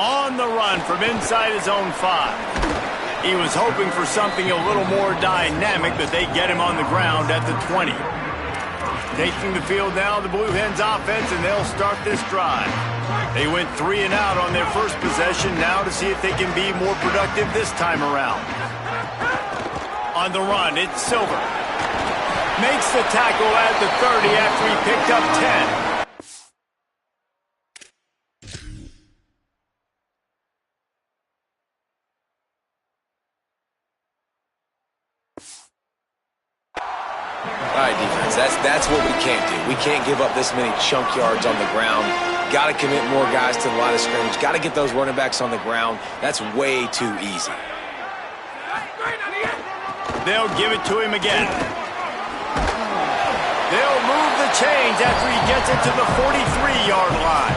On the run from inside his own 5. He was hoping for something a little more dynamic, but they get him on the ground at the 20. Taking the field now, the Blue Hens offense, and they'll start this drive. They went 3 and out on their first possession, now to see if they can be more productive this time around. On the run, it's Silver. Makes the tackle at the 30 after he picked up 10. All right, defense, that's what we can't do. We can't give up this many chunk yards on the ground. Got to commit more guys to the line of scrimmage. Got to get those running backs on the ground. That's way too easy. They'll give it to him again. They'll move the chains after he gets it to the 43-yard line.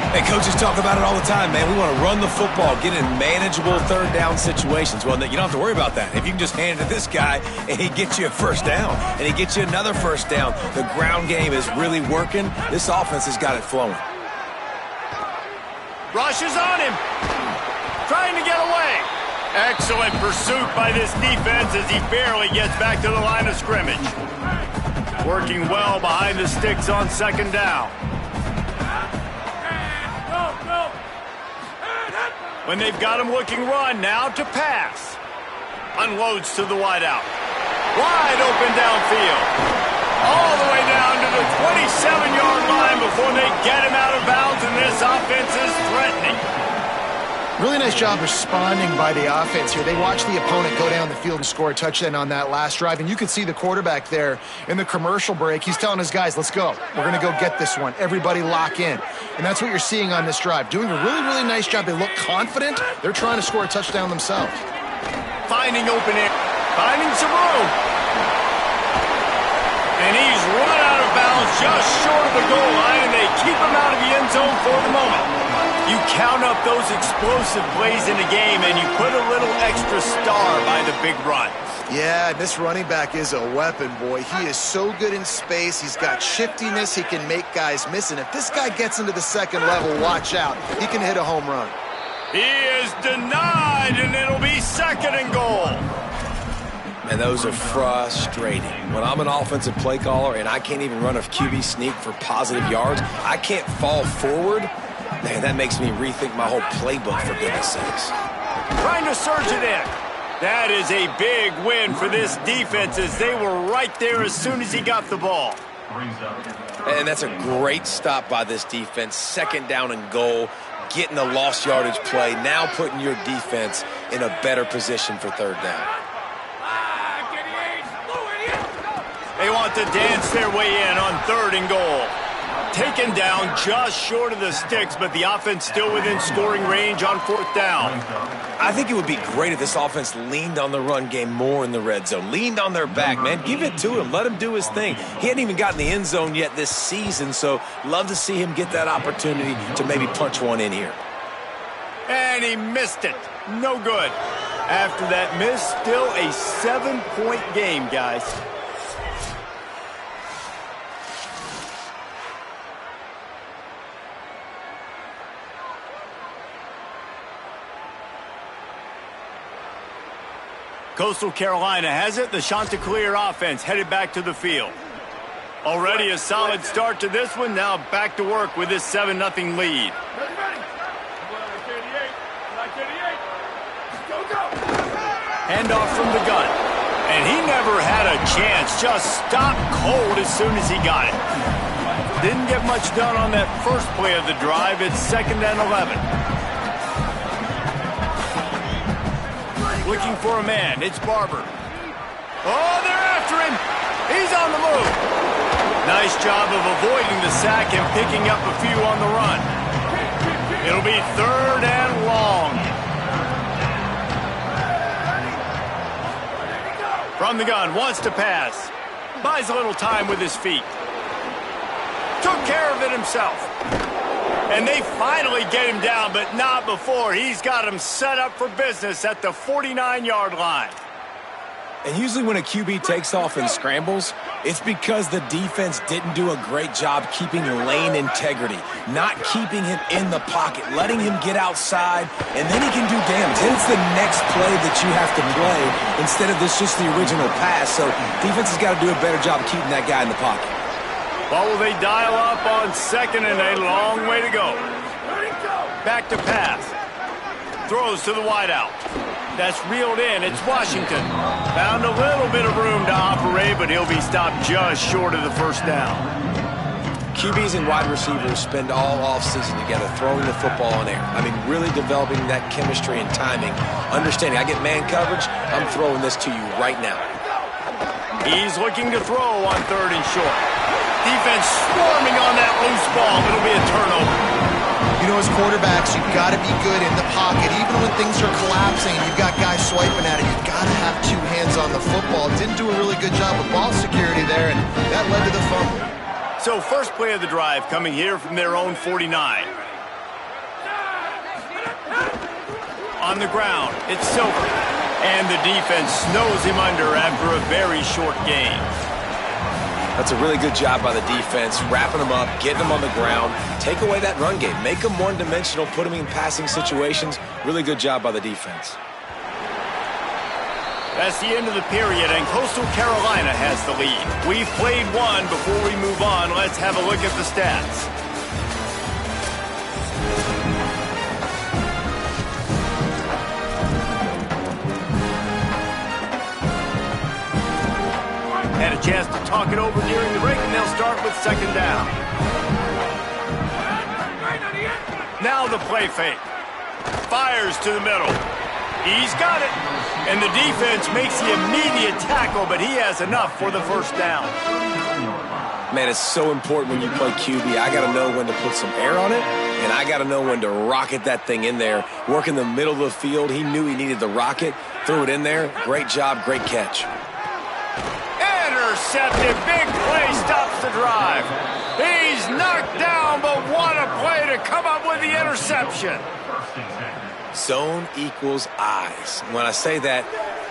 Hey, coaches talk about it all the time, man. We want to run the football, get in manageable third down situations. Well, you don't have to worry about that. If you can just hand it to this guy and he gets you a first down and he gets you another first down, the ground game is really working. This offense has got it flowing. Rush is on him. Trying to get away. Excellent pursuit by this defense as he barely gets back to the line of scrimmage. Working well behind the sticks on second down. When they've got him looking run, now to pass. Unloads to the wideout. Wide open downfield. All the way down to the 27-yard line before they get him out of bounds, and this offense is threatening. Really nice job responding by the offense here. They watched the opponent go down the field and score a touchdown on that last drive, and you could see the quarterback there in the commercial break. He's telling his guys, let's go. We're going to go get this one. Everybody lock in. And that's what you're seeing on this drive. Doing a really, really nice job. They look confident. They're trying to score a touchdown themselves. Finding open air. Finding some room. And he's run out of bounds just short of the goal line, and they keep him out of the end zone for the moment. You count up those explosive plays in a game, and you put a little extra star by the big run. Yeah, this running back is a weapon, boy. He is so good in space. He's got shiftiness. He can make guys miss. And if this guy gets into the second level, watch out. He can hit a home run. He is denied, and it'll be second and goal. And those are frustrating. When I'm an offensive play caller and I can't even run a QB sneak for positive yards, I can't fall forward. Man, that makes me rethink my whole playbook, for goodness sakes. Trying to surge it in. That is a big win for this defense as they were right there as soon as he got the ball. And that's a great stop by this defense. Second down and goal, getting the lost yardage play, now putting your defense in a better position for third down. They want to dance their way in on third and goal. Taken down just short of the sticks, but the offense still within scoring range on fourth down. I think it would be great if this offense leaned on the run game more in the red zone. Leaned on their back, man. Give it to him. Let him do his thing. He hadn't even gotten the end zone yet this season, so love to see him get that opportunity to maybe punch one in here. And he missed it. No good. After that miss, still a 7-point game, guys. Coastal Carolina has it. The Chanticleer offense headed back to the field. Already a solid start to this one. Now back to work with this 7-0 lead. Handoff from the gun. And he never had a chance. Just stopped cold as soon as he got it. Didn't get much done on that first play of the drive. It's 2nd and 11. Looking for a man. It's Barber. Oh, they're after him. He's on the move. Nice job of avoiding the sack and picking up a few on the run. It'll be 3rd and long. From the gun, wants to pass. Buys a little time with his feet. Took care of it himself. And they finally get him down, but not before. He's got him set up for business at the 49-yard line. And usually when a QB takes off and scrambles, It's because the defense didn't do a great job keeping lane integrity, not keeping him in the pocket, letting him get outside, and then he can do damage. Then it's the next play that you have to play instead of just the original pass. So defense has got to do a better job keeping that guy in the pocket. Well, will they dial up on 2nd and a long way to go? Back to pass. Throws to the wideout. That's reeled in. It's Washington. Found a little bit of room to operate, but he'll be stopped just short of the first down. QBs and wide receivers spend all offseason together throwing the football in air. I mean, really developing that chemistry and timing. Understanding, I get man coverage, I'm throwing this to you right now. He's looking to throw on 3rd and short. Defense swarming on that loose ball. It'll be a turnover. You know, as quarterbacks, you've got to be good in the pocket. Even when things are collapsing and you've got guys swiping at it, you've got to have 2 hands on the football. Didn't do a really good job with ball security there, and that led to the fumble. So first play of the drive coming here from their own 49. On the ground, it's Silver. And the defense snows him under after a very short game. That's a really good job by the defense, wrapping them up, getting them on the ground, take away that run game, make them one-dimensional, put them in passing situations. Really good job by the defense. That's the end of the period, and Coastal Carolina has the lead. We've played one. Before we move on, let's have a look at the stats. Had a chance to talk it over during the break, and they'll start with 2nd down. Now the play fake. Fires to the middle. He's got it. And the defense makes the immediate tackle, but he has enough for the first down. Man, it's so important when you play QB. I got to know when to put some air on it, and I got to know when to rocket that thing in there. Work in the middle of the field. He knew he needed the rocket. Threw it in there. Great job, great catch. Intercepted. Big play stops the drive. He's knocked down, but what a play to come up with the interception. Zone equals eyes. When I say that,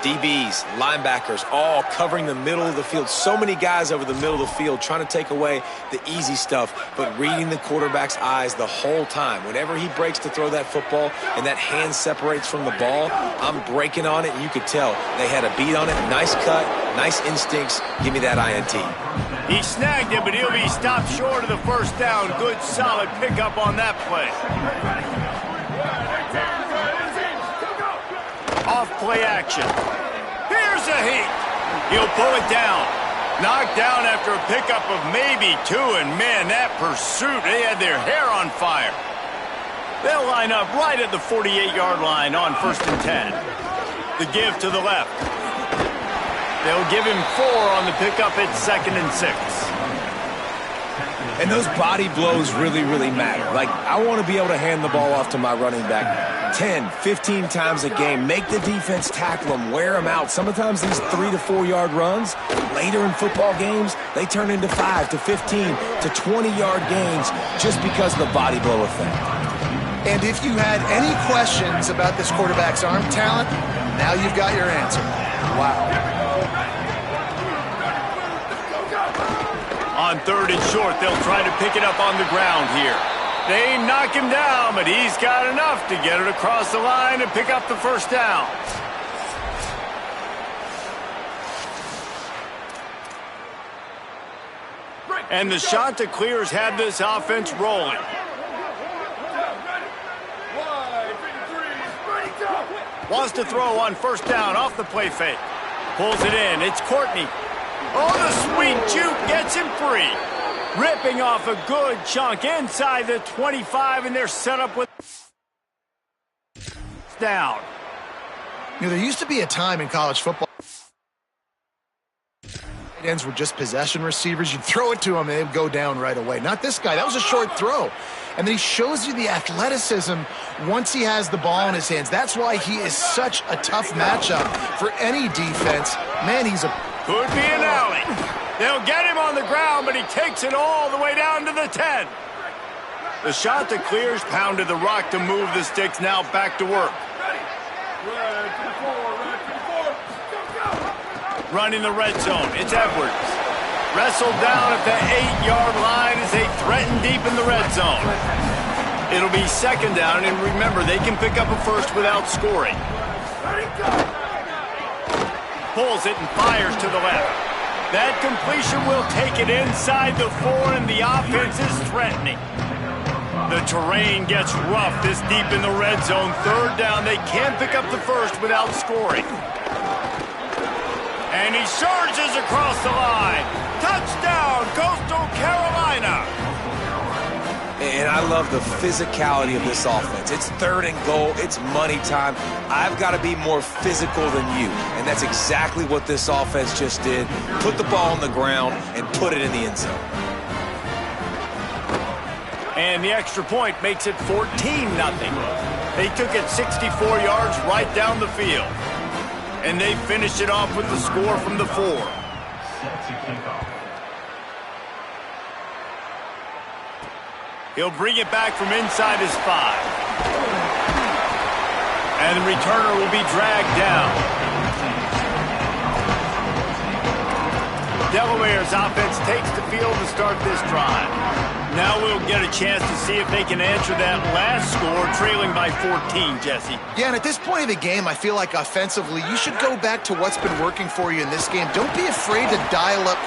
DBs, linebackers, all covering the middle of the field. So many guys over the middle of the field trying to take away the easy stuff, but reading the quarterback's eyes the whole time. Whenever he breaks to throw that football and that hand separates from the ball, I'm breaking on it, and you could tell they had a beat on it. Nice cut, nice instincts. Give me that INT. He snagged it, but he'll be stopped short of the first down. Good, solid pickup on that play. Off play action. Here's a heat. He'll pull it down. Knocked down after a pickup of maybe 2, and man, that pursuit, they had their hair on fire. They'll line up right at the 48-yard line on 1st and 10. The give to the left. They'll give him 4 on the pickup at 2nd and 6. And those body blows really, really matter. Like, I want to be able to hand the ball off to my running back 10, 15 times a game. Make the defense tackle them, wear them out. Sometimes these 3 to 4 yard runs, later in football games, they turn into 5 to 15 to 20-yard gains just because of the body blow effect. And if you had any questions about this quarterback's arm talent, now you've got your answer. Wow. On 3rd and short, they'll try to pick it up on the ground here. They knock him down, but he's got enough to get it across the line and pick up the first down. And the Chanticleers have this offense rolling. Wants to throw on 1st down off the play fake. Pulls it in. It's Courtney. Oh, the sweet juke gets him free. Ripping off a good chunk inside the 25, and they're set up with down. You know, there used to be a time in college football ends were just possession receivers. You'd throw it to them, and they'd go down right away. Not this guy. That was a short throw. And then he shows you the athleticism once he has the ball in his hands. That's why he is such a tough matchup for any defense. Man, he's a... Could be an alley. They'll get him on the ground, but he takes it all the way down to the 10. The Chanticleers pounded the rock to move the sticks. Now back to work. Running the red zone. It's Edwards. Wrestled down at the 8-yard line as they threaten deep in the red zone. It'll be second down, and remember, they can pick up a first without scoring. Pulls it and fires to the left. That completion will take it inside the 4, and the offense is threatening. The terrain gets rough this deep in the red zone. Third down, they can't pick up the first without scoring. And he surges across the line. Touchdown, Coastal Carolina. And I love the physicality of this offense. It's third and goal. It's money time. I've got to be more physical than you. And that's exactly what this offense just did. Put the ball on the ground and put it in the end zone. And the extra point makes it 14-0. They took it 64 yards right down the field. And they finished it off with the score from the 4. He'll bring it back from inside his 5. And the returner will be dragged down. Delaware's offense takes the field to start this drive. Now we'll get a chance to see if they can answer that last score, trailing by 14, Jesse. Yeah, and at this point of the game, I feel like offensively, you should go back to what's been working for you in this game. Don't be afraid to dial up.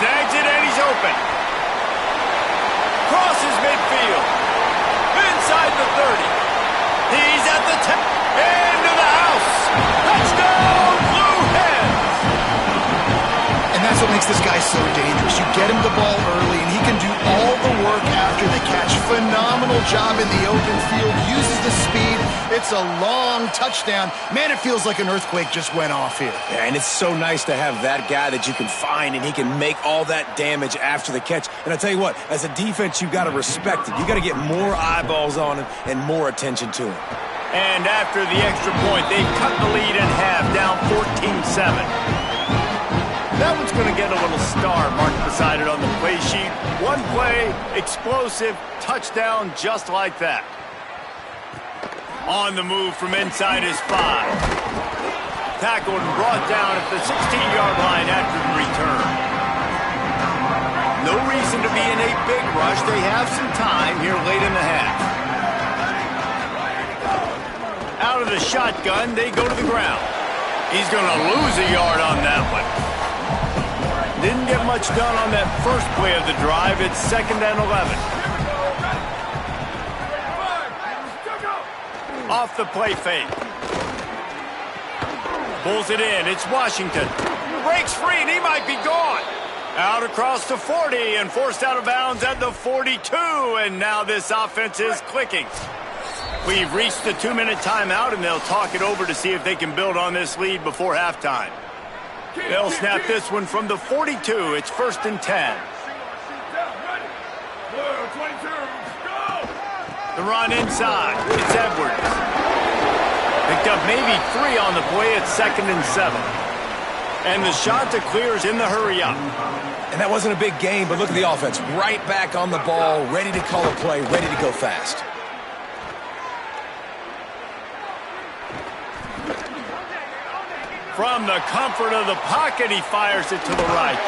Snags it, and he's open. Crosses midfield. Inside the 30. He's at the 10. Into the house. Touchdown, Blue Hens. And that's what makes this guy so dangerous. You get him the ball early, and he can do all the work after the catch. Phenomenal job in the open field. Uses the speed. It's a long touchdown. Man, it feels like an earthquake just went off here. Yeah, and it's so nice to have that guy that you can find, and he can make all that damage after the catch. And I tell you what, as a defense, you've got to respect it. You've got to get more eyeballs on him and more attention to him. And after the extra point, they've cut the lead in half, down 14-7. That one's going to get a little star marked beside it on the play sheet. One play, explosive, touchdown just like that. On the move from inside his 5. Tackled and brought down at the 16-yard line after the return. No reason to be in a big rush. They have some time here late in the half. Out of the shotgun, they go to the ground. He's going to lose a yard on that one. Didn't get much done on that first play of the drive. It's 2nd and 11. Off the play fake. Pulls it in. It's Washington. Breaks free, and he might be gone. Out across the 40 and forced out of bounds at the 42. And now this offense is clicking. We've reached the 2-minute timeout, and they'll talk it over to see if they can build on this lead before halftime. They'll snap this one from the 42. It's 1st and 10. The run inside. It's Edwards. Picked up maybe 3 on the play. It's 2nd and 7. And the shot to clear is in the hurry up. And that wasn't a big game, but look at the offense. Right back on the ball, ready to call a play, ready to go fast. From the comfort of the pocket, he fires it to the right.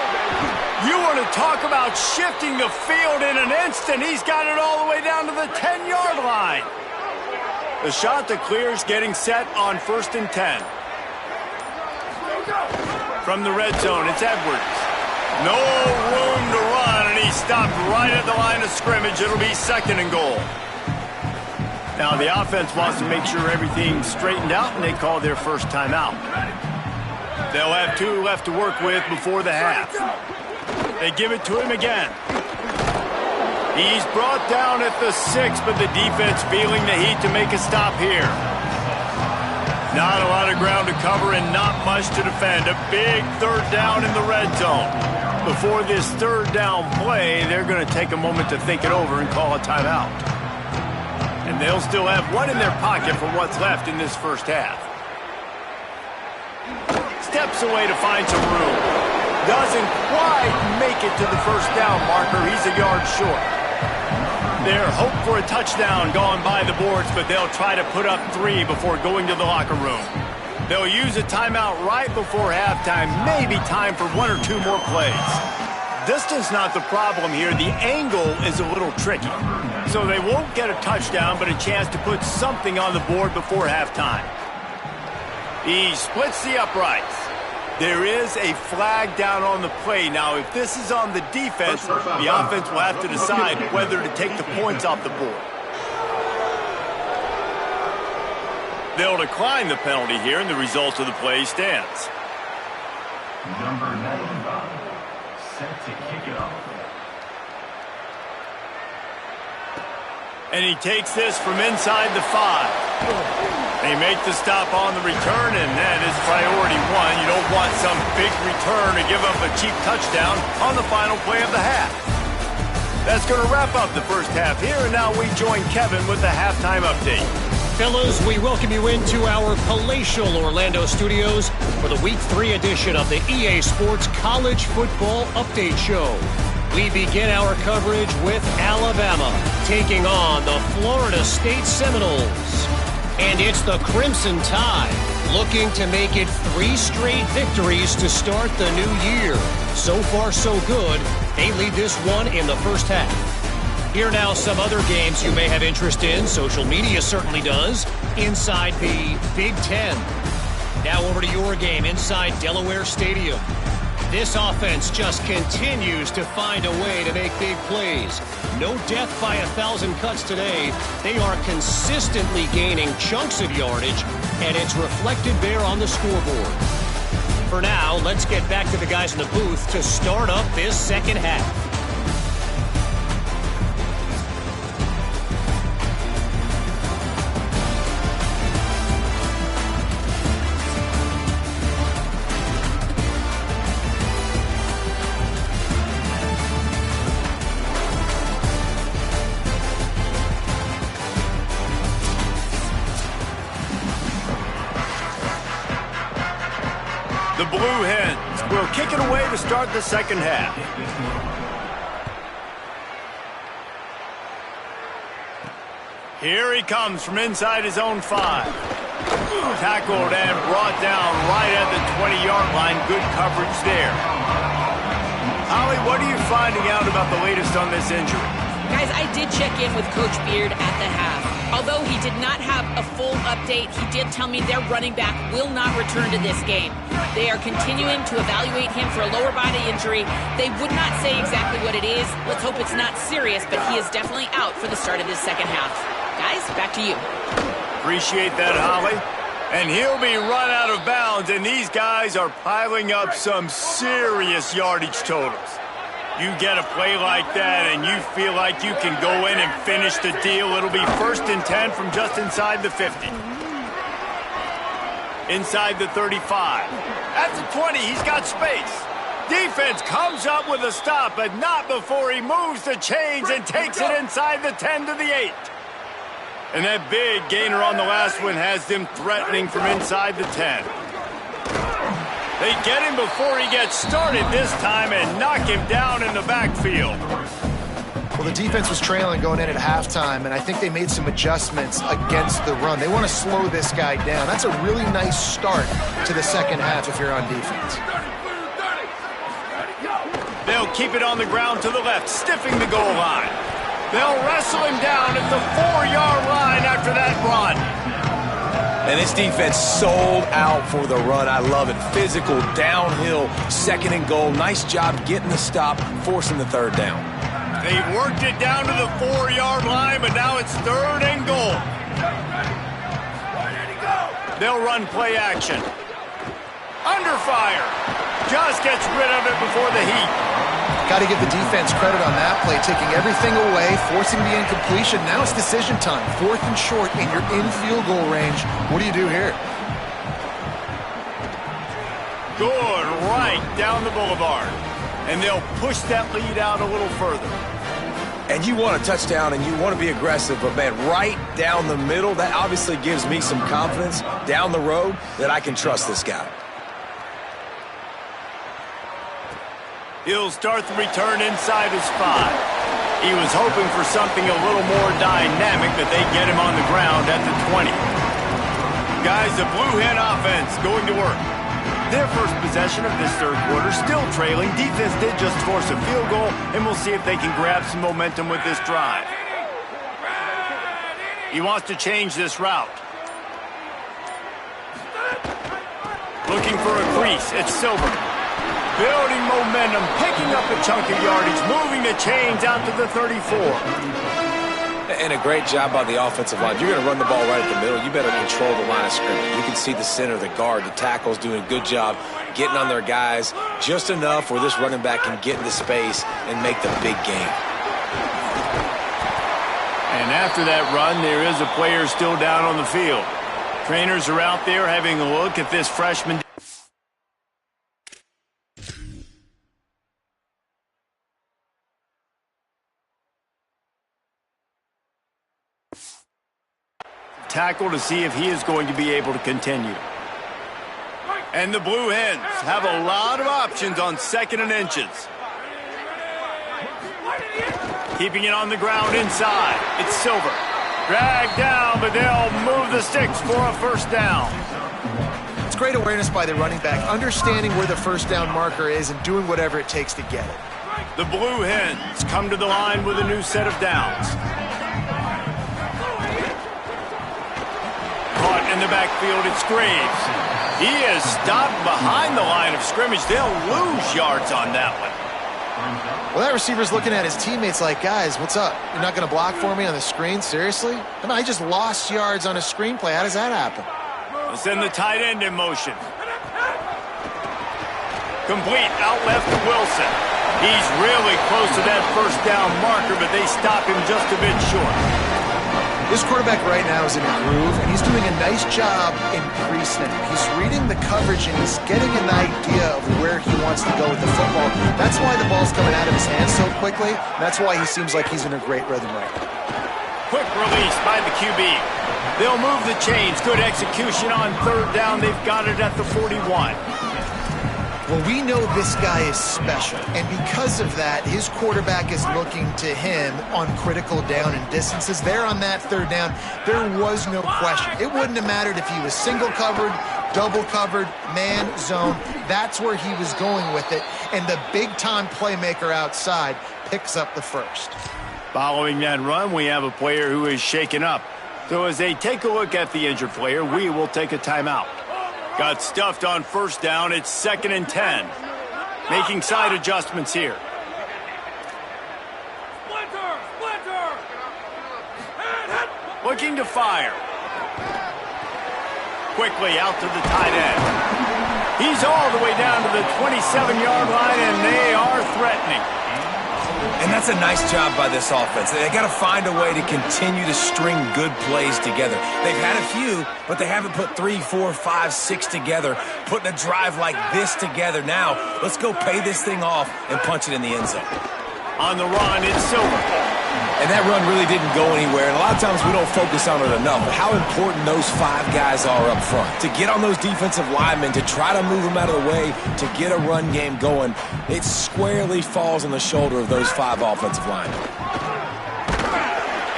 You want to talk about shifting the field in an instant. He's got it all the way down to the 10-yard line. The shot that clears getting set on 1st and 10. From the red zone, it's Edwards. No room to run, and he stopped right at the line of scrimmage. It'll be 2nd and goal. Now the offense wants to make sure everything's straightened out, and they call their first timeout. They'll have 2 left to work with before the half. They give it to him again. He's brought down at the 6, but the defense feeling the heat to make a stop here. Not a lot of ground to cover and not much to defend. A big 3rd down in the red zone. Before this 3rd down play, they're going to take a moment to think it over and call a timeout. And they'll still have 1 in their pocket for what's left in this first half. Steps away to find some room. Doesn't quite make it to the 1st down marker. He's a yard short. Their hope for a touchdown gone by the boards, but they'll try to put up 3 before going to the locker room. They'll use a timeout right before halftime. Maybe time for 1 or 2 more plays. distance not the problem here. The angle is a little tricky. So they won't get a touchdown, but a chance to put something on the board before halftime. He splits the uprights. There is a flag down on the play. Now, if this is on the defense, the offense will have to decide whether to take the points off the board. They'll decline the penalty here, and the result of the play stands. Number 95, set to kick it off. And he takes this from inside the 5. They make the stop on the return, and that is priority one. You don't want some big return to give up a cheap touchdown on the final play of the half. That's going to wrap up the first half here, and now we join Kevin with the halftime update. Fellas, we welcome you into our palatial Orlando studios for the Week 3 edition of the EA Sports College Football Update Show. We begin our coverage with Alabama taking on the Florida State Seminoles. And it's the Crimson Tide looking to make it 3 straight victories to start the new year. So far, so good. They lead this one in the first half. Here now some other games you may have interest in. Social media certainly does. Inside the Big Ten. Now over to your game inside Delaware Stadium. This offense just continues to find a way to make big plays. No death by 1,000 cuts today. They are consistently gaining chunks of yardage, and it's reflected there on the scoreboard. For now, let's get back to the guys in the booth to start up this second half. The Blue Hens will kick it away to start the second half. Here he comes from inside his own 5. Tackled and brought down right at the 20-yard line. Good coverage there. Holly, what are you finding out about the latest on this injury? Guys, I did check in with Coach Beard at the half. Although he did not have a full update, he did tell me their running back will not return to this game. They are continuing to evaluate him for a lower body injury. They would not say exactly what it is. Let's hope it's not serious, but he is definitely out for the start of this second half. Guys, back to you. Appreciate that, Holly. And he'll be run out of bounds, and these guys are piling up some serious yardage totals. You get a play like that and you feel like you can go in and finish the deal. It'll be 1st and 10 from just inside the 50. Inside the 35. At the 20, he's got space. Defense comes up with a stop, but not before he moves the chains and takes it inside the 10 to the 8. And that big gainer on the last one has them threatening from inside the 10. They get him before he gets started this time and knock him down in the backfield. Well, the defense was trailing going in at halftime, and I think they made some adjustments against the run. They want to slow this guy down. That's a really nice start to the second half if you're on defense. They'll keep it on the ground to the left, stiffing the goal line. They'll wrestle him down at the 4-yard line after that run. And this defense sold out for the run. I love it. Physical, downhill, 2nd and goal. Nice job getting the stop, forcing the 3rd down. They've worked it down to the 4-yard line, but now it's 3rd and goal. They'll run play action. Under fire. Just gets rid of it before the heat. Got to give the defense credit on that play, taking everything away, forcing the incompletion. Now it's decision time. 4th and short, and you're in field goal range. What do you do here? Good, right down the boulevard. And they'll push that lead out a little further. And you want a touchdown and you want to be aggressive, but man, right down the middle, that obviously gives me some confidence down the road that I can trust this guy. He'll start the return inside his 5. He was hoping for something a little more dynamic, but they get him on the ground at the 20. Guys, the Blue Hen offense going to work. Their first possession of this third quarter, still trailing. Defense did just force a field goal, and we'll see if they can grab some momentum with this drive. He wants to change this route. Looking for a crease. It's Silver. Building momentum, picking up a chunk of yardage, moving the chains out to the 34. And a great job by the offensive line. If you're going to run the ball right at the middle, you better control the line of scrimmage. You can see the center, the guard, the tackles doing a good job getting on their guys just enough where this running back can get into space and make the big game. And after that run, there is a player still down on the field. Trainers are out there having a look at this freshman. Tackle to see if he is going to be able to continue. And the Blue Hens have a lot of options on 2nd and inches. Keeping it on the ground inside. It's Silver. Dragged down, but they'll move the sticks for a first down. It's great awareness by the running back, understanding where the first down marker is and doing whatever it takes to get it. The Blue Hens come to the line with a new set of downs. Caught in the backfield, it's Graves. He is stopped behind the line of scrimmage. They'll lose yards on that one. Well, that receiver's looking at his teammates like, guys, what's up? You're not going to block for me on the screen? Seriously? I mean, I just lost yards on a screenplay. How does that happen? We'll send the tight end in motion. Complete, out left to Wilson. He's really close to that first down marker, but they stop him just a bit short. This quarterback right now is in a groove, and he's doing a nice job in pre-snap. He's reading the coverage, and he's getting an idea of where he wants to go with the football. That's why the ball's coming out of his hands so quickly. That's why he seems like he's in a great rhythm right now. Quick release by the QB. They'll move the chains. Good execution on third down. They've got it at the 41. Well, we know this guy is special, and because of that, his quarterback is looking to him on critical down and distances. There on that third down, there was no question. It wouldn't have mattered if he was single covered, double covered, man, zone. That's where he was going with it, and the big-time playmaker outside picks up the first. Following that run, we have a player who is shaken up. So as they take a look at the injured player, we will take a timeout. Got stuffed on first down. It's 2nd and 10. Making side adjustments here. Looking to fire. Quickly out to the tight end. He's all the way down to the 27-yard line, and they are threatening. And that's a nice job by this offense. They got to find a way to continue to string good plays together. They've had a few, but they haven't put 3, 4, 5, 6 together, putting a drive like this together. Now, let's go pay this thing off and punch it in the end zone. On the run, it's Silver. And that run really didn't go anywhere. And a lot of times we don't focus on it enough, but how important those 5 guys are up front. To get on those defensive linemen, to try to move them out of the way, to get a run game going, it squarely falls on the shoulder of those 5 offensive linemen.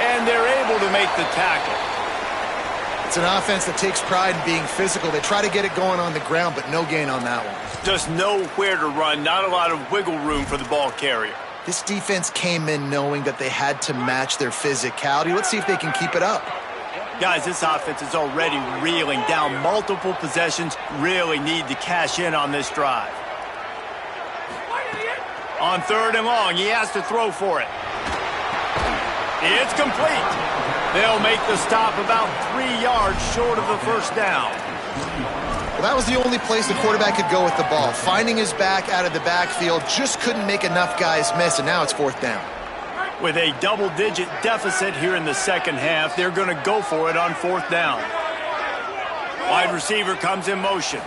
And they're able to make the tackle. It's an offense that takes pride in being physical. They try to get it going on the ground, but no gain on that one. Just nowhere to run, not a lot of wiggle room for the ball carrier. This defense came in knowing that they had to match their physicality. Let's see if they can keep it up. Guys, this offense is already reeling down multiple possessions. Really need to cash in on this drive. On 3rd and long, he has to throw for it. It's complete. They'll make the stop about 3 yards short of the first down. Well, that was the only place the quarterback could go with the ball. Finding his back out of the backfield, just couldn't make enough guys miss, and now it's 4th down. With a double-digit deficit here in the second half, they're going to go for it on 4th down. Wide receiver comes in motion.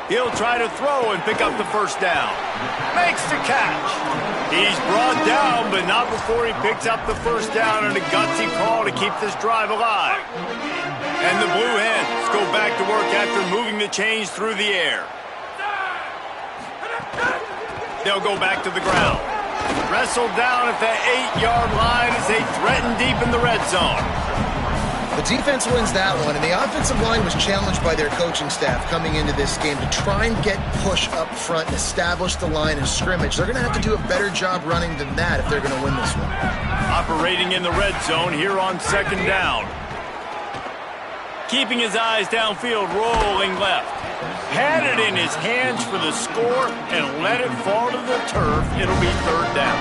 He'll try to throw and pick up the first down. Makes the catch. He's brought down, but not before he picks up the first down, and a gutsy call to keep this drive alive. And the Blue Hens go back to work after moving the chains through the air. They'll go back to the ground. Wrestled down at the 8-yard line as they threaten deep in the red zone. The defense wins that one, and the offensive line was challenged by their coaching staff coming into this game to try and get push up front and establish the line in scrimmage. They're going to have to do a better job running than that if they're going to win this one. Operating in the red zone here on second down. Keeping his eyes downfield, rolling left. Had it in his hands for the score and let it fall to the turf. It'll be third down.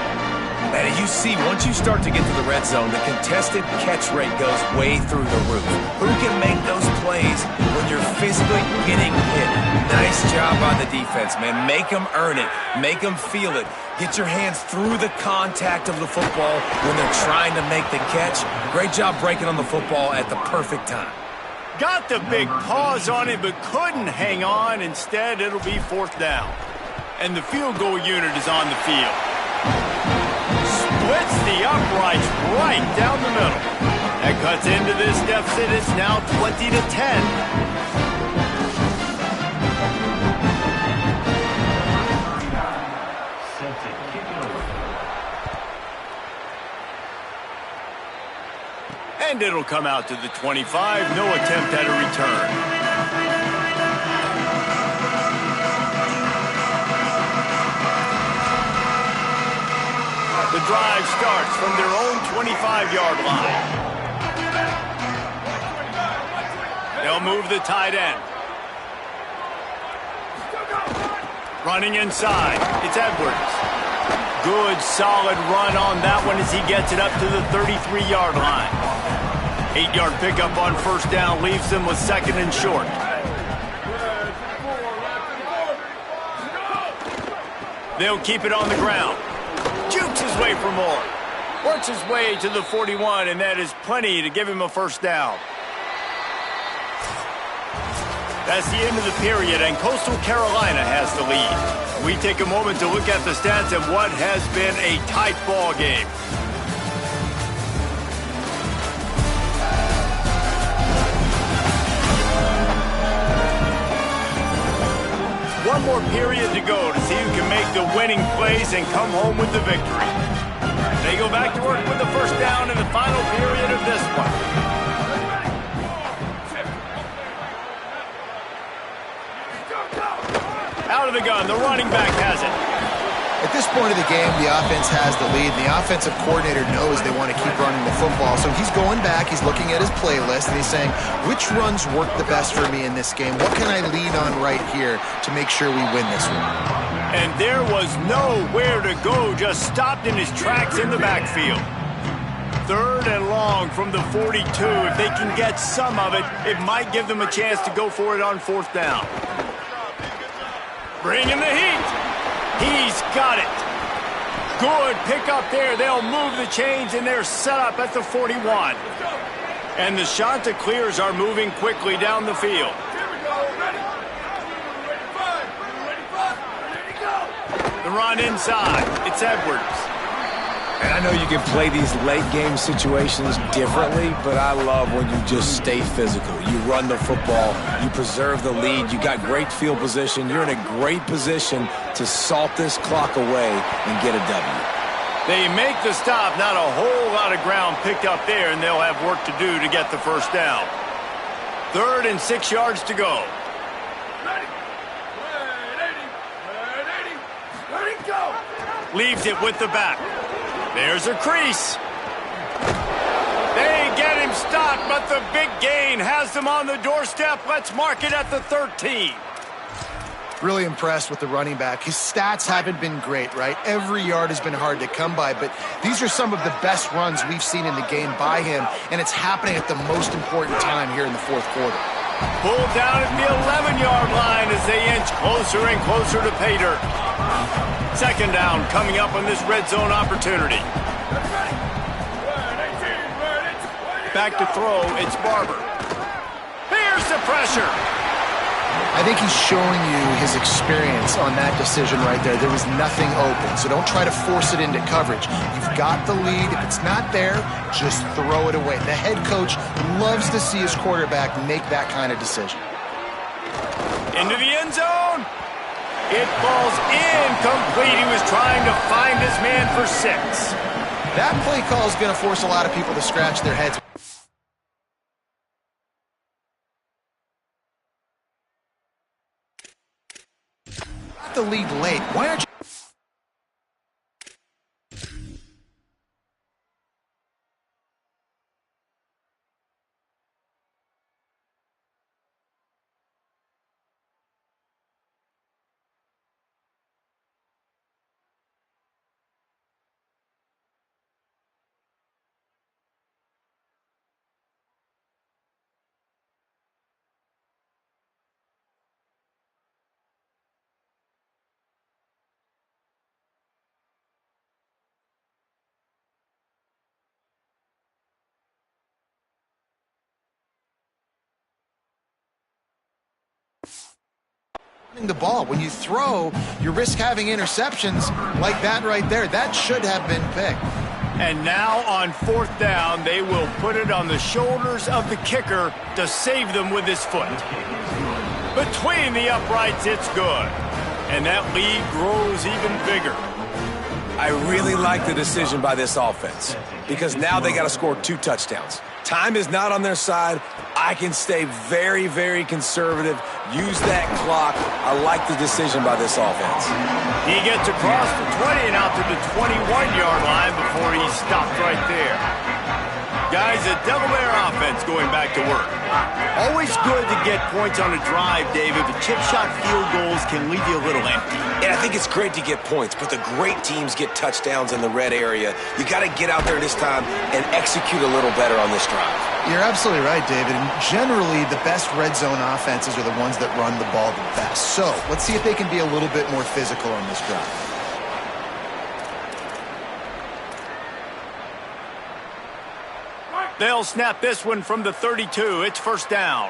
And you see, once you start to get to the red zone, the contested catch rate goes way through the roof. Who can make those plays when you're physically getting hit? Nice job on the defense, man. Make them earn it. Make them feel it. Get your hands through the contact of the football when they're trying to make the catch. Great job breaking on the football at the perfect time. Got the big pause on it, but couldn't hang on. Instead, it'll be fourth down. And the field goal unit is on the field. Splits the uprights right down the middle. That cuts into this deficit. It's now 20-10. And it'll come out to the 25. No attempt at a return. The drive starts from their own 25-yard line. They'll move the tight end. Running inside. It's Edwards. Good, solid run on that one as he gets it up to the 33-yard line. 8-yard pickup on first down leaves them with second and short. They'll keep it on the ground. Jukes his way for more. Works his way to the 41, and that is plenty to give him a first down. That's the end of the period, and Coastal Carolina has the lead. We take a moment to look at the stats of what has been a tight ball game. One more period to go to see who can make the winning plays and come home with the victory. They go back to work with the first down in the final period of this one. Out of the gun, the running back has it. At this point of the game, the offense has the lead. The offensive coordinator knows they want to keep running the football. So he's going back, he's looking at his playlist, and he's saying, which runs work the best for me in this game? What can I lean on right here to make sure we win this one? And there was nowhere to go, just stopped in his tracks in the backfield. Third and long from the 42. If they can get some of it, it might give them a chance to go for it on fourth down. Bringing the heat. He's got it. Good pick up there. They'll move the chains, and they're set up at the 41. And the Chanticleers are moving quickly down the field. The run inside. It's Edwards. And I know you can play these late-game situations differently, but I love when you just stay physical. You run the football, you preserve the lead, you got great field position, you're in a great position to salt this clock away and get a W. They make the stop, not a whole lot of ground picked up there, and they'll have work to do to get the first down. 3rd and 6 yards to go. Leaves it with the back. There's a crease. They get him stopped, but the big gain has them on the doorstep. Let's mark it at the 13. Really impressed with the running back. His stats haven't been great, right? Every yard has been hard to come by, but these are some of the best runs we've seen in the game by him, and it's happening at the most important time here in the fourth quarter. Pulled down at the 11-yard line as they inch closer and closer to pay dirt. Second down coming up on this red zone opportunity. Back to throw, it's Barber. Here's the pressure. I think he's showing you his experience on that decision right there. There was nothing open, so don't try to force it into coverage. You've got the lead. If it's not there, just throw it away. The head coach loves to see his quarterback make that kind of decision. Into the end zone. It falls incomplete. He was trying to find his man for 6. That play call is going to force a lot of people to scratch their heads. the lead late. Why aren't you... the ball? When you throw, you risk having interceptions like that right there. That should have been picked. And now on 4th down, they will put it on the shoulders of the kicker to save them with his foot. Between the uprights, it's good. And that lead grows even bigger. I really like the decision by this offense because now they got to score 2 touchdowns. Time is not on their side. I can stay very, very conservative. Use that clock. I like the decision by this offense. He gets across the 20 and out to the 21-yard line before he's stopped right there. Guys, a Delaware offense going back to work. Always good to get points on a drive, David, but chip shot field goals can leave you a little empty. And I think it's great to get points, but the great teams get touchdowns in the red area. You got to get out there this time and execute a little better on this drive. You're absolutely right, David. And generally, the best red zone offenses are the ones that run the ball the best. So let's see if they can be a little bit more physical on this drive. They'll snap this one from the 32. It's 1st down.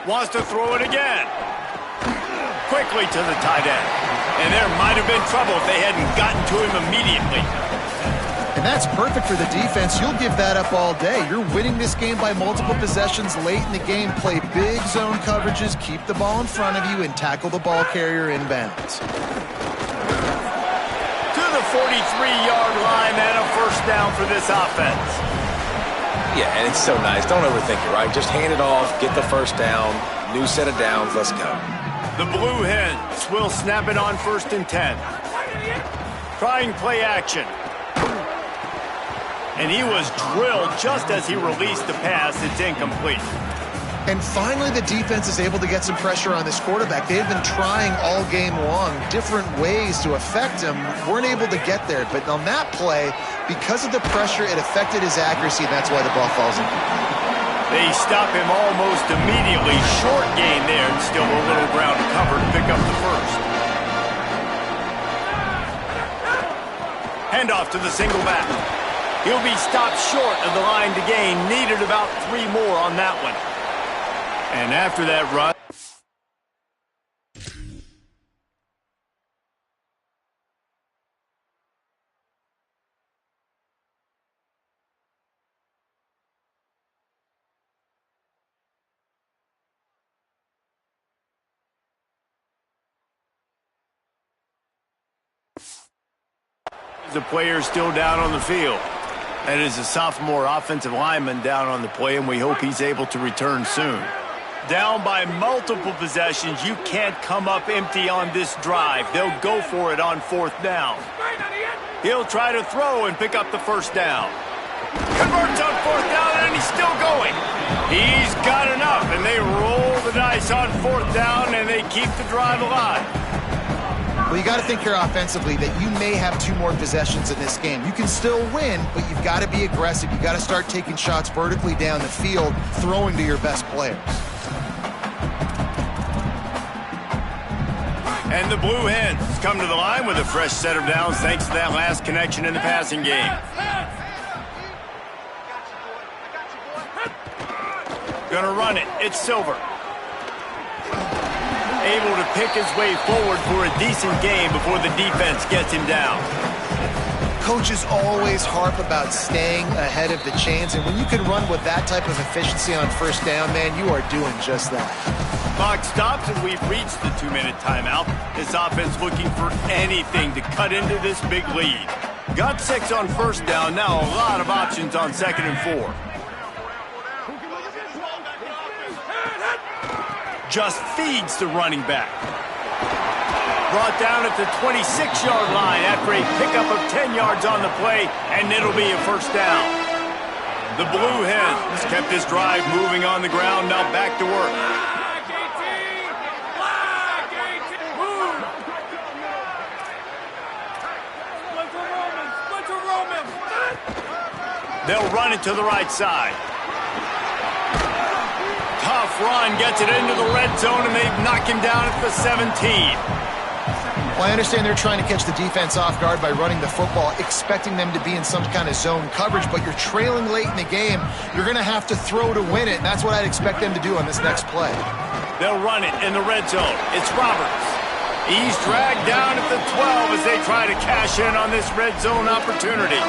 Wants to throw it again. Quickly to the tight end. And there might have been trouble if they hadn't gotten to him immediately. And that's perfect for the defense. You'll give that up all day. You're winning this game by multiple possessions late in the game. Play big zone coverages, keep the ball in front of you, and tackle the ball carrier inbounds. To the 43-yard line and a 1st down for this offense. Yeah, and it's so nice. Don't overthink it, right? Just hand it off, get the 1st down, new set of downs, let's go. The Blue Hens will snap it on 1st and 10. Trying play action. And he was drilled just as he released the pass. It's incomplete. And finally, the defense is able to get some pressure on this quarterback. They've been trying all game long different ways to affect him. Weren't able to get there. But on that play, because of the pressure, it affected his accuracy, and that's why the ball falls in. They stop him almost immediately. Short gain there, and still a little ground to cover to pick up the 1st. Handoff to the single back. He'll be stopped short of the line to gain. Needed about 3 more on that one. And after that run... The player still down on the field. That is a sophomore offensive lineman down on the play, and we hope he's able to return soon. Down by multiple possessions, you can't come up empty on this drive. They'll go for it on 4th down. He'll try to throw and pick up the 1st down. Converts on 4th down, and he's still going. He's got enough, and they roll the dice on 4th down, and they keep the drive alive. Well, you got to think here offensively that you may have 2 more possessions in this game. You can still win, but you've got to be aggressive. You've got to start taking shots vertically down the field, throwing to your best players. And the Blue Hens come to the line with a fresh set of downs thanks to that last connection in the passing game. Gonna run it. It's Silver. Able to pick his way forward for a decent game before the defense gets him down. Coaches always harp about staying ahead of the chains, and when you can run with that type of efficiency on 1st down, man, you are doing just that. Clock stops, and we've reached the 2-minute timeout. This offense looking for anything to cut into this big lead. Got 6 on 1st down, now a lot of options on 2nd and 4. just feeds the running back. Brought down at the 26-yard line after a pickup of 10 yards on the play, and it'll be a first down. The Blue Hens kept this drive moving on the ground, now back to work. They'll run it to the right side. Tough run, gets it into the red zone, and they knock him down at the 17. Well, I understand they're trying to catch the defense off guard by running the football, expecting them to be in some kind of zone coverage, but you're trailing late in the game. You're going to have to throw to win it, and that's what I'd expect them to do on this next play. They'll run it in the red zone. It's Roberts. He's dragged down at the 12 as they try to cash in on this red zone opportunity.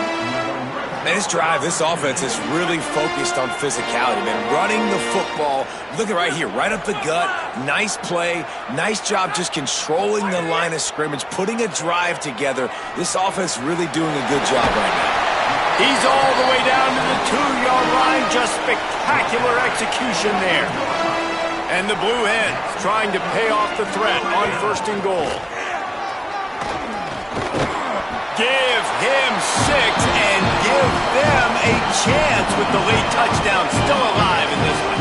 Man, this drive, this offense is really focused on physicality, man. Running the football, look at right here, right up the gut, nice play, nice job just controlling the line of scrimmage, putting a drive together. This offense really doing a good job right now. He's all the way down to the 2-yard line, just spectacular execution there. And the Blue Hens trying to pay off the threat on 1st and goal. Give him 6 and give them a chance with the late touchdown still alive in this one.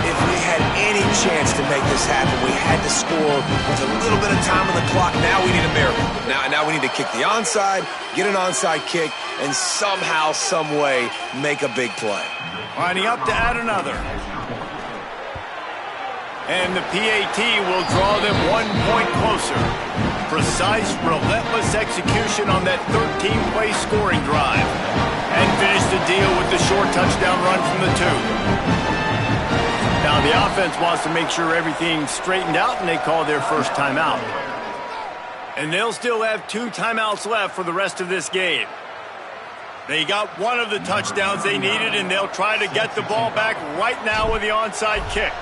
If we had any chance to make this happen, we had to score with a little bit of time on the clock. Now we need a miracle. Now we need to kick the onside, get an onside kick, and somehow, some way, make a big play. Lining up to add another. And the PAT will draw them 1 point closer. Precise, relentless execution on that 13-play scoring drive. And finish the deal with the short touchdown run from the 2. Now the offense wants to make sure everything's straightened out, and they call their first timeout. And they'll still have 2 timeouts left for the rest of this game. They got one of the touchdowns they needed, and they'll try to get the ball back right now with the onside kick.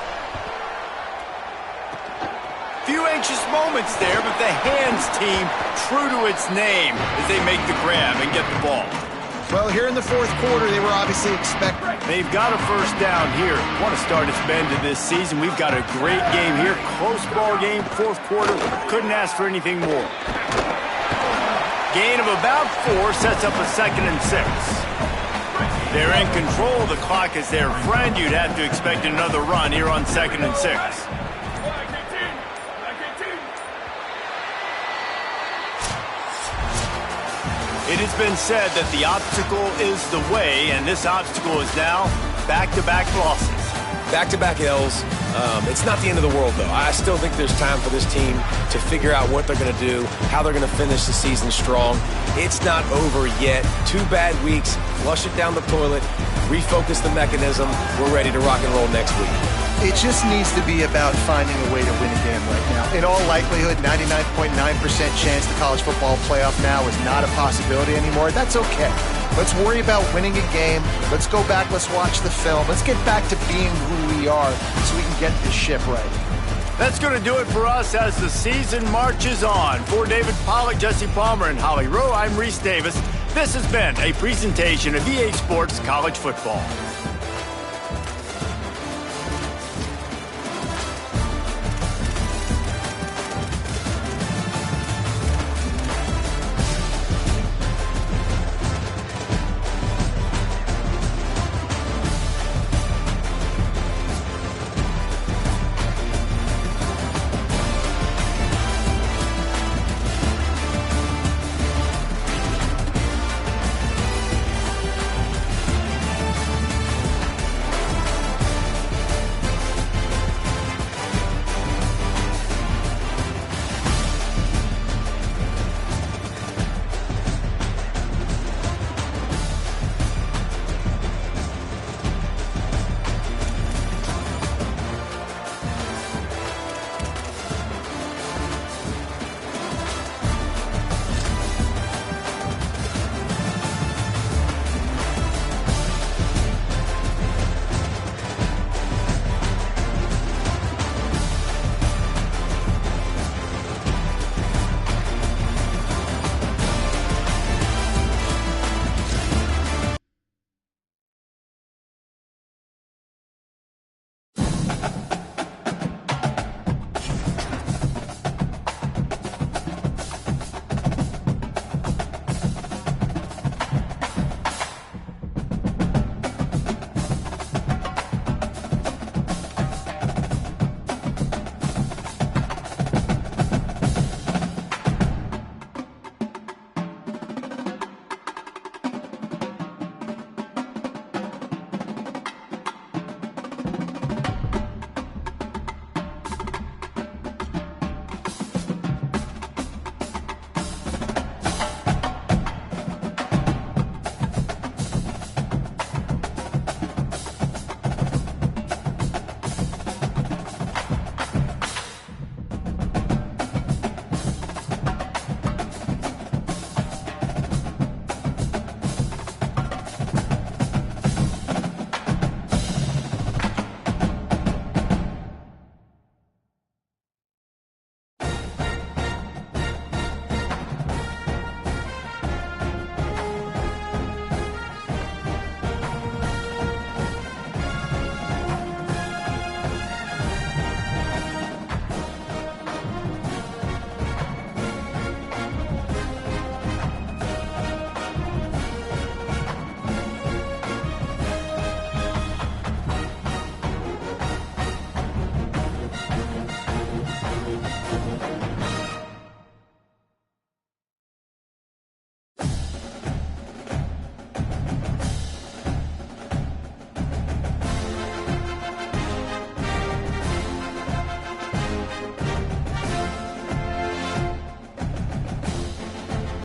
Few anxious moments there, but the Hands team true to its name as they make the grab and get the ball. Well, here in the 4th quarter, they were obviously expecting. They've got a first down here. Want to start its bend to this season. We've got a great game here. Close ball game, 4th quarter. Couldn't ask for anything more. Gain of about 4 sets up a 2nd and 6. They're in control. The clock is their friend. You'd have to expect another run here on 2nd and 6. It has been said that the obstacle is the way, and this obstacle is now back-to-back losses. Back-to-back L's. It's not the end of the world, though. I still think there's time for this team to figure out what they're going to do, how they're going to finish the season strong. It's not over yet. 2 bad weeks. Flush it down the toilet. Refocus the mechanism. We're ready to rock and roll next week. It just needs to be about finding a way to win a game right now. In all likelihood, 99.9% chance the college football playoff now is not a possibility anymore. That's okay. Let's worry about winning a game. Let's go back. Let's watch the film. Let's get back to being who we are so we can get this ship right. That's going to do it for us as the season marches on. For David Pollack, Jesse Palmer, and Holly Rowe, I'm Reese Davis. This has been a presentation of EA Sports College Football.